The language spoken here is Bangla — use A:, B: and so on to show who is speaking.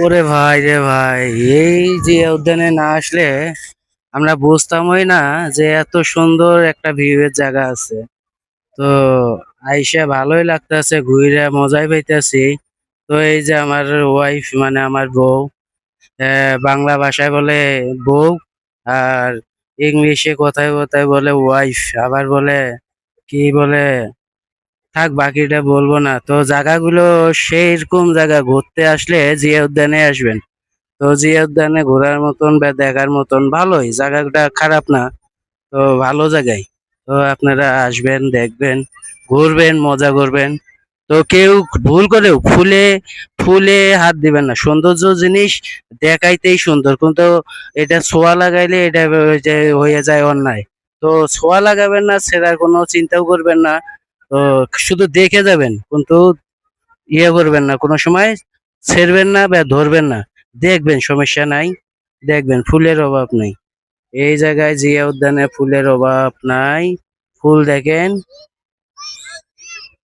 A: ওরে ভাই রে ভাই, এই যে উদ্যানে না আসলে আমরা বুঝতামই না যে এত সুন্দর একটা ভিউ এর জায়গা আছে। তো আইসা ভালোই লাগতেছে, ঘুরে মজাই পাইতেছি। তো এই যে আমার ওয়াইফ মানে আমার বউ, বাংলা ভাষায় বলে বউ, আর ইংলিশে কথায় কথায় বলে ওয়াইফ, আবার বলে কি বলে, থাক বাকিটা বলবো না। তো জায়গাগুলো সেইরকম জায়গা, ঘুরতে আসলে জিয়া উদ্যানে আসবেন। তো জিয়া উদ্যানে ঘোরার মতন বা দেখার মতন ভালোই, জায়গাটা খারাপ না। তো ভালো জায়গায়। তো আপনারা আসবেন, দেখবেন, ঘুরবেন, মজা করবেন। তো কেউ ভুল করেও ফুলে ফুলে হাত দিবেন না। সৌন্দর্য জিনিস দেখাইতেই সুন্দর, কিন্তু এটা ছোঁয়া লাগাইলে এটা ওই যে হয়ে যায় অন্যায়। তো ছোঁয়া লাগাবেন না, ছেঁড়ার কোনো চিন্তাও করবেন না। তো শুধু দেখে যাবেন, কিন্তু ইয়ে করবেন না, কোনো সময় ছেড়বেন না বা ধরবেন না। দেখবেন, সমস্যা নাই। দেখবেন ফুলের অভাব নেই এই জায়গায়, জিয়া উদ্যানে ফুলের অভাব নাই। ফুল দেখেন,